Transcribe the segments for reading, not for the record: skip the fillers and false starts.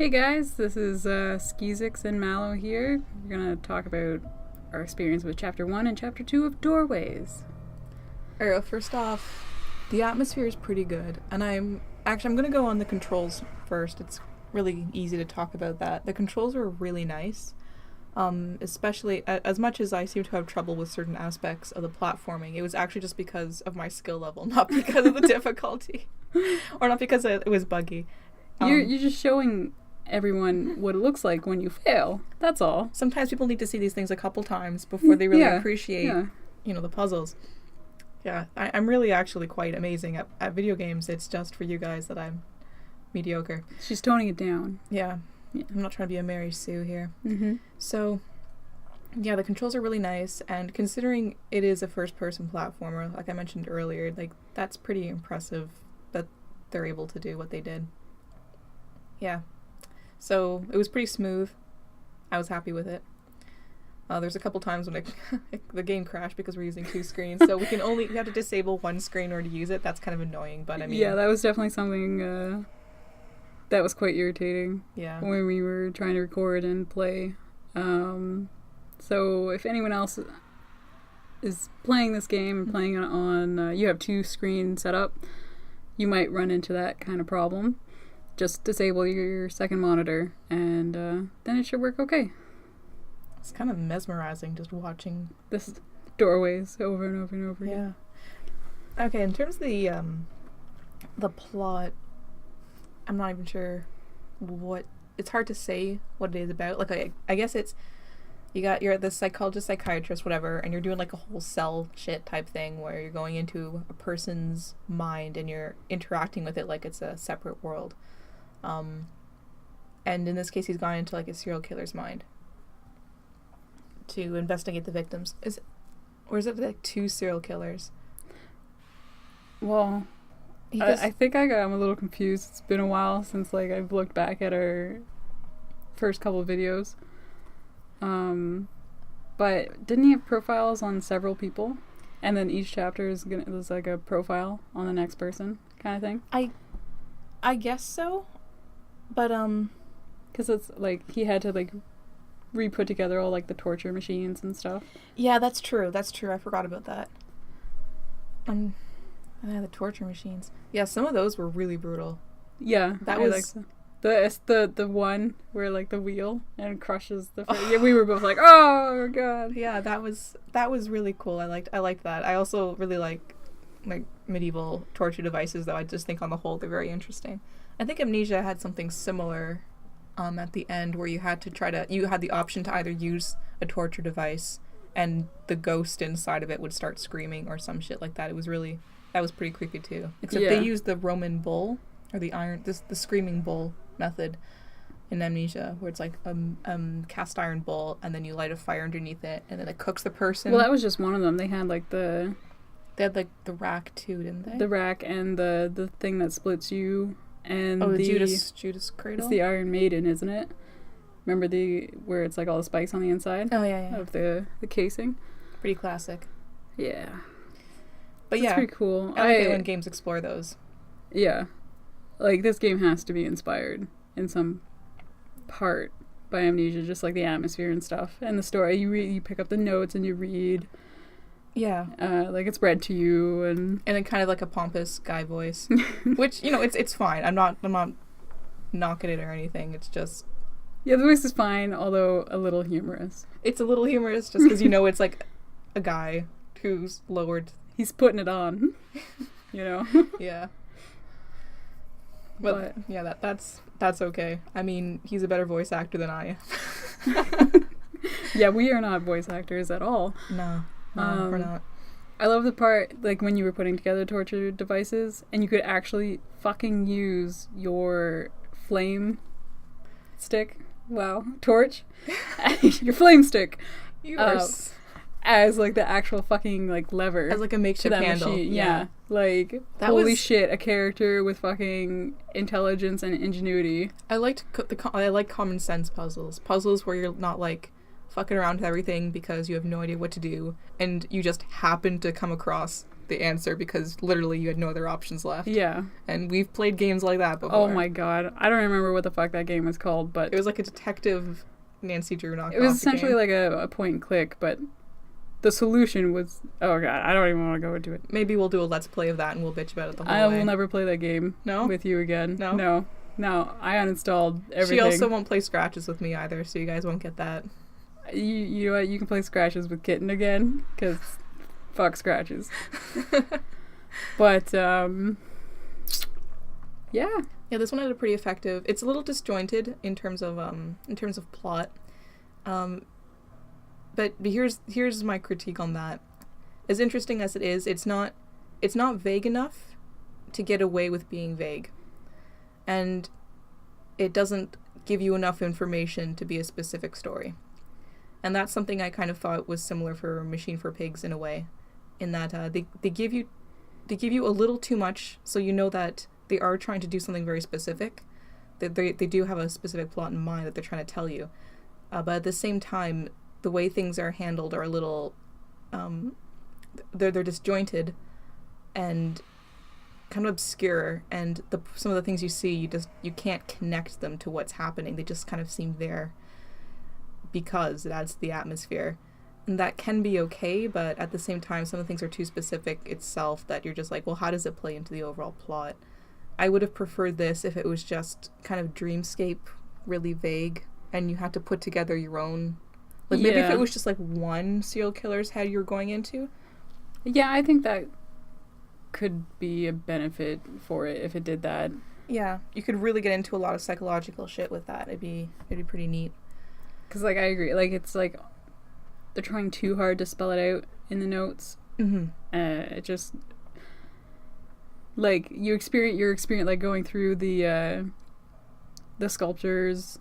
Hey guys, this is Skizicks and Mallow here. We're going to talk about our experience with Chapter 1 and Chapter 2 of Doorways. Alright, well, first off, the atmosphere is pretty good, and I'm going to go on the controls first. It's really easy to talk about that. The controls are really nice, especially as much as I seem to have trouble with certain aspects of the platforming. It was actually just because of my skill level, not because of the difficulty, or not because it was buggy. You're just showing everyone what it looks like when you fail. That's all. Sometimes people need to see these things a couple times before they really appreciate, the puzzles. Yeah, I'm really actually quite amazing at video games. It's just for you guys that I'm mediocre. She's toning it down. Yeah. I'm not trying to be a Mary Sue here. Mm-hmm. So, yeah, the controls are really nice, and considering it is a first-person platformer, like I mentioned earlier, that's pretty impressive that they're able to do what they did. Yeah. So, it was pretty smooth. I was happy with it. There's a couple times when the game crashed because we're using two screens, so we have to disable one screen in order to use it. That's kind of annoying, but I mean... Yeah, that was definitely something that was quite irritating. Yeah. When we were trying to record and play. So if anyone else is playing this game and playing it on... you have two screens set up, you might run into that kind of problem. Just disable your second monitor, and then it should work okay. It's kind of mesmerizing just watching this Doorways over and over and over again. Yeah. Okay, in terms of the plot, I'm not even sure it's hard to say what it is about. Like, I guess it's you're the psychologist, psychiatrist, whatever, and you're doing like a whole cell shit type thing where you're going into a person's mind and you're interacting with it like it's a separate world. And in this case, he's gone into like a serial killer's mind to investigate the victims. Or is it like two serial killers? Well, I think I'm a little confused. It's been a while since I've looked back at our first couple of videos. But didn't he have profiles on several people? And then each chapter is like a profile on the next person kind of thing? I guess so. But because it's like he had to re-put together all the torture machines and stuff. Yeah, that's true. I forgot about that. The torture machines. Yeah, some of those were really brutal. Yeah, that was the one where the wheel and crushes the. Yeah, we were both like, oh god. Yeah, that was really cool. I liked that. I also really like medieval torture devices, though. I just think on the whole they're very interesting. I think Amnesia had something similar. At the end, where you had the option to either use a torture device and the ghost inside of it would start screaming or some shit like that. That was pretty creepy too. Except they used the Roman bull or the screaming bull method in Amnesia, where it's like cast iron bull and then you light a fire underneath it and then it cooks the person. Well, that was just one of them. They had the rack too, didn't they? The rack and the thing that splits you. And the Judas cradle? It's the Iron Maiden, isn't it? Remember where it's all the spikes on the inside? Oh, yeah. Of the casing? Pretty classic. Yeah. But That's pretty cool. I like it when games explore those. Yeah. This game has to be inspired in some part by Amnesia, just the atmosphere and stuff. And the story, you pick up the notes and you read. Yeah. It's read to you and then kind of a pompous guy voice. Which, it's fine. I'm not knocking it or anything. It's just... Yeah, the voice is fine, although a little humorous. It's a little humorous just because, it's a guy who's lowered. He's putting it on, Yeah. But yeah, that's okay. I mean, he's a better voice actor than I am. Yeah, we are not voice actors at all. No. No, we're not. I love the part, when you were putting together torture devices, and you could actually fucking use your flame stick. Wow. Torch. Your flame stick. As, the actual fucking, lever. As, a makeshift candle. Machine. Yeah. Holy shit, a character with fucking intelligence and ingenuity. I like common sense puzzles. Puzzles where you're not, fucking around with everything because you have no idea what to do and you just happen to come across the answer because literally you had no other options left. Yeah. And we've played games like that before. Oh my god. I don't remember what the fuck that game was called, but... It was like a detective Nancy Drew knockoff. It was essentially like a point and click, but the solution was... Oh god, I don't even want to go into it. Maybe we'll do a let's play of that and we'll bitch about it the whole I way. will never play that game with you again. No, I uninstalled everything. She also won't play Scratches with me either, so you guys won't get that. You know what? You can play Scratches with Kitten again, because fuck Scratches. But, yeah. Yeah, this one had a pretty effective... It's a little disjointed in terms of plot. But here's my critique on that. As interesting as it is, it's not vague enough to get away with being vague. And it doesn't give you enough information to be a specific story. And that's something I kind of thought was similar for Machine for Pigs in a way, in that they give you a little too much, so you know that they are trying to do something very specific. That they do have a specific plot in mind that they're trying to tell you, but at the same time, the way things are handled are a little, they're disjointed, and kind of obscure, and some of the things you see, you can't connect them to what's happening. They just kind of seem there because it adds to the atmosphere. And that can be okay, but at the same time, some of the things are too specific itself that you're just like, well, how does it play into the overall plot? I would have preferred this if it was just kind of dreamscape, really vague, and you had to put together your own. Like, maybe if it was just like one serial killer's head you're going into. Yeah, I think that could be a benefit for it if it did that. Yeah, you could really get into a lot of psychological shit with that. It'd be pretty neat. Because, like, I agree. Like, it's like they're trying too hard to spell it out in the notes. Mm-hmm. It just... Like, you're experience like, going through the sculptor's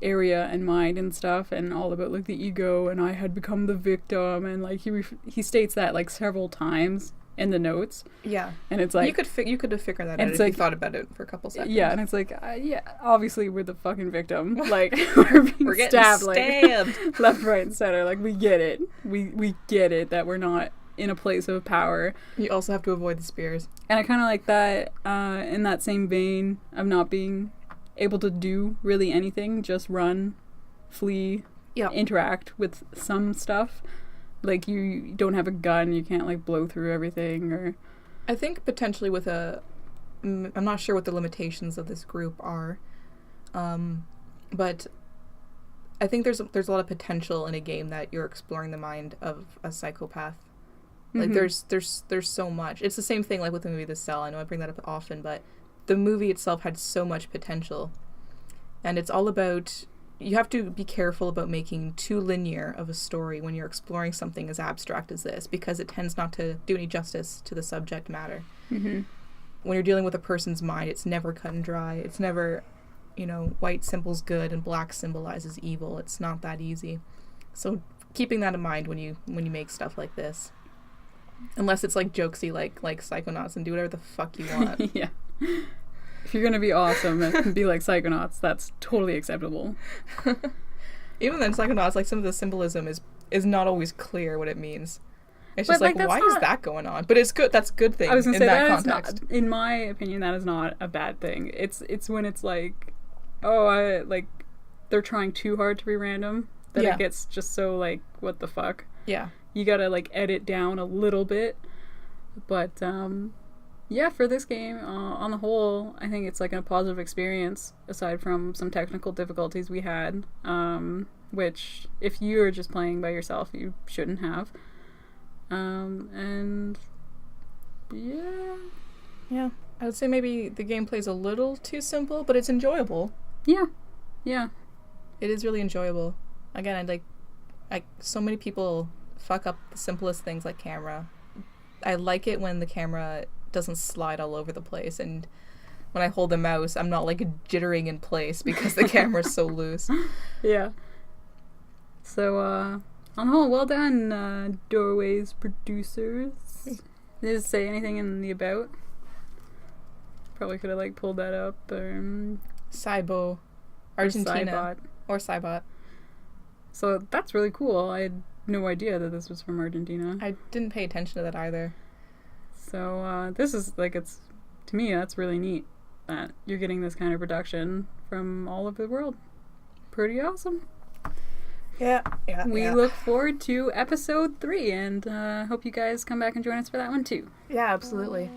area and mind and stuff, and all about, like, the ego, and I had become the victim, and, like, he states that, like, several times in the notes. Yeah. And it's like... You could have figured that out if you thought about it for a couple seconds. Yeah, and it's like, yeah, obviously we're the fucking victim. Like, we're getting stabbed. Like, left, right, and center. Like, we get it. We get it that we're not in a place of power. You also have to avoid the spears. And I kind of like that, in that same vein of not being able to do really anything, just run, flee, interact with some stuff. Like, you don't have a gun, you can't, like, blow through everything, or... I think potentially with I'm not sure what the limitations of this group are, but I think there's a lot of potential in a game that you're exploring the mind of a psychopath. Like, there's so much. It's the same thing, like, with the movie The Cell. I know I bring that up often, but the movie itself had so much potential. And it's all about... You have to be careful about making too linear of a story when you're exploring something as abstract as this, because it tends not to do any justice to the subject matter. Mm-hmm. When you're dealing with a person's mind, it's never cut and dry. It's never, white symbols good and black symbolizes evil. It's not that easy. So keeping that in mind when you make stuff like this. Unless it's, like, jokesy, like Psychonauts, and do whatever the fuck you want. Yeah. If you're gonna be awesome and be like Psychonauts, that's totally acceptable. Even then, Psychonauts, like, some of the symbolism is not always clear what it means. It's just like why is that going on? But it's good. That's a good thing. I was gonna say that context. Not, in my opinion, that is not a bad thing. It's when it's like, they're trying too hard to be random that it gets just so, like, what the fuck. Yeah. You gotta, like, edit down a little bit, but yeah, for this game, on the whole, I think it's, like, a positive experience, aside from some technical difficulties we had, which, if you're just playing by yourself, you shouldn't have. And, yeah. Yeah, I would say maybe the gameplay's a little too simple, but it's enjoyable. Yeah. Yeah. It is really enjoyable. Again, so many people fuck up the simplest things like camera. I like it when the camera doesn't slide all over the place, and when I hold the mouse, I'm not, like, jittering in place because the camera's so loose. Yeah. So, on the whole, well done, Doorways producers. Did it say anything in the about? Probably could have, like, pulled that up, or... Cybo. Argentina. Or Cybot. So that's really cool. I had no idea that this was from Argentina. I didn't pay attention to that either. So this is like, it's, to me, that's really neat that you're getting this kind of production from all over the world. Pretty awesome. Yeah. We look forward to episode 3, and hope you guys come back and join us for that one too. Yeah, absolutely.